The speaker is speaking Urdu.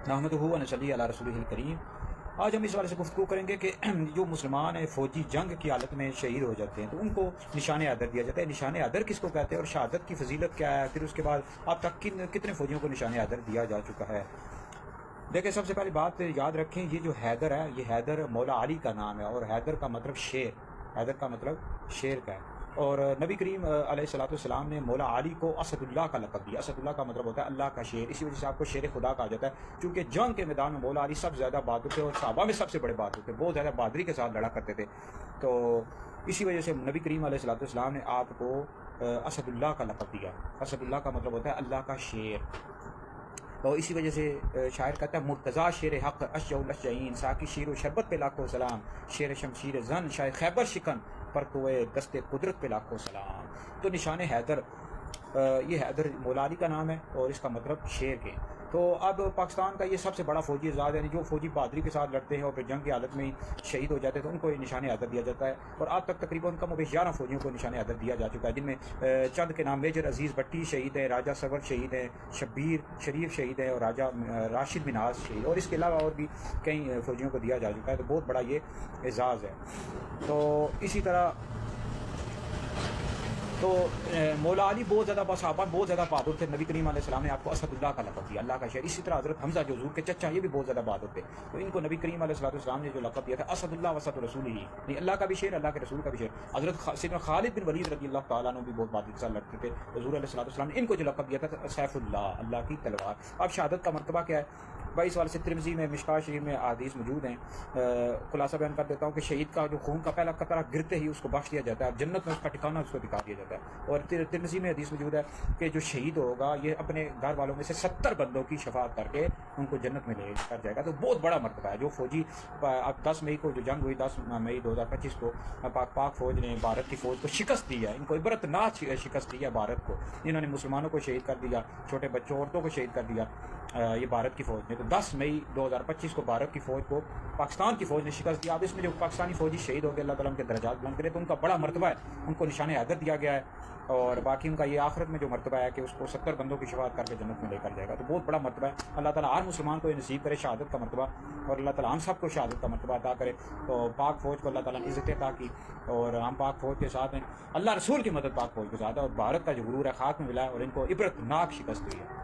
نحمدہ و نصلی علی رسولہ الکریم۔ آج ہم اس حوالے سے گفتگو کریں گے کہ جو مسلمان ہیں فوجی جنگ کی حالت میں شہید ہو جاتے ہیں تو ان کو نشان عدر دیا جاتا ہے۔ نشان عدر کس کو کہتے ہیں اور شہادت کی فضیلت کیا ہے، پھر اس کے بعد اب تک کتنے فوجیوں کو نشان عدر دیا جا چکا ہے۔ دیکھیں، سب سے پہلی بات یاد رکھیں، یہ جو حیدر ہے یہ حیدر مولا علی کا نام ہے، اور حیدر کا مطلب شیر، حیدر کا مطلب شیر کا ہے۔ اور نبی کریم علیہ الصلوۃ والسلام نے مولا علی کو اسد اللہ کا لقب دیا۔ اسد اللہ کا مطلب ہوتا ہے اللہ کا شیر، اسی وجہ سے آپ کو شیر خدا کہا جاتا ہے، چونکہ جنگ کے میدان میں مولا علی سب سے زیادہ بہادر تھے اور صحابہ میں سب سے بڑے بہادر تھے، بہت زیادہ بہادری کے ساتھ لڑا کرتے تھے۔ تو اسی وجہ سے نبی کریم علیہ الصلوۃ والسلام نے آپ کو اسد اللہ کا لقب دیا۔ اسد اللہ کا مطلب ہوتا ہے اللہ کا شیر، اور اسی وجہ سے شاعر کہتا ہے مرتضیٰ شیر حق اشجع الاشجعین، ساقی شیر و شربت پہ لاکھوں سلام، شیر شمشیر زن شاہ خیبر شکن پر کوئے دست قدرت پہ لاکھوں سلام۔ تو نشان حیدر، یہ حیدر مولا علی کا نام ہے اور اس کا مطلب شیر کے۔ تو اب پاکستان کا یہ سب سے بڑا فوجی اعزاز ہے، یعنی جو فوجی بہادری کے ساتھ لڑتے ہیں اور پھر جنگ کی حالت میں ہی شہید ہو جاتے ہیں تو ان کو یہ نشان حیدر دیا جاتا ہے۔ اور آج تک تقریباً کم و بیش 11 فوجیوں کو نشان حیدر دیا جا چکا ہے، جن میں چند کے نام میجر عزیز بٹی شہید ہیں، راجہ سور شہید ہیں، شبیر شریف شہید ہیں، اور راجہ راشد مناز شہید، اور اس کے علاوہ اور بھی کئی فوجیوں کو دیا جا چکا ہے۔ تو بہت بڑا یہ اعزاز ہے۔ تو اسی طرح تو مولا علی بہت زیادہ صحابہ بہت زیادہ بہادر تھے، نبی کریم علیہ السلام نے آپ کو اسد اللہ کا لقب دیا، اللہ کا شیر۔ اسی طرح حضرت حمزہ جو حضور کے چچا یہ بھی بہت زیادہ بہادر تھے، تو ان کو نبی کریم علیہ السلام نے جو لقب دیا تھا اسد اللہ وسط رسول ہی، یعنی اللہ کا بھی شیر، اللہ کے رسول کا بھی شیر۔ حضرت سیدنا خالد بن ولید رضی اللہ تعالیٰ عنہ بھی بہت بہادری کے ساتھ لڑتے تھے، حضور علیہ السلام نے ان کو جو لقب دیا تھا سیف اللہ، اللہ کی تلوار۔ اب شہادت کا مرتبہ کیا ہے؟ بھائی اس والے سے ترمذی میں مشکاۃ شریف میں احادیث موجود ہیں، خلاصہ بیان کر دیتا ہوں کہ شہید کا جو خون کا پہلا قطرہ گرتے ہی اس کو بخش دیا جاتا ہے، جنت میں اس کا ٹھکانہ اس کو دکھا دیا جاتا ہے۔ اور ترمذی میں حدیث موجود ہے کہ جو شہید ہوگا یہ اپنے گھر والوں میں سے 70 بندوں کی شفاعت کر کے ان کو جنت میں لے کر جائے گا۔ تو بہت بڑا مرتبہ ہے۔ جو فوجی اب 10 مئی کو جو جنگ ہوئی، 10 مئی 2025 کو پاک فوج نے بھارت کی فوج کو شکست دی ہے، ان کو عبرتناک شکست دی ہے بھارت کو، انہوں نے مسلمانوں کو شہید کر دیا، چھوٹے بچوں عورتوں کو شہید کر دیا یہ بھارت کی فوج نے۔ تو 10 مئی 2025 کو بھارت کی فوج کو پاکستان کی فوج نے شکست دیا۔ اب اس میں جو پاکستانی فوجی شہید ہو گئے، اللہ تعالیٰ ان کے درجات بلند کرے، تو ان کا بڑا مرتبہ ہے، ان کو نشان حیدر دیا گیا ہے، اور باقی ان کا یہ آخرت میں جو مرتبہ ہے کہ اس کو 70 بندوں کی شفاعت کر کے جنت میں لے کر جائے گا۔ تو بہت بڑا مرتبہ ہے، اللہ تعالیٰ ہر مسلمان کو یہ نصیب کرے شہادت کا مرتبہ، اور اللہ تعالیٰ ہم سب کو شہادت کا مرتبہ عطا کرے۔ تو پاک فوج کو اللہ تعالیٰ نے عزت عطا کی، اور ہم پاک فوج کے ساتھ ہیں، اللہ رسول کی مدد پاک فوج کے ساتھ ہے، اور بھارت کا جو غرور ہے خاک میں ملا ہے، اور ان کو عبرتناک شکست ہوئی ہے۔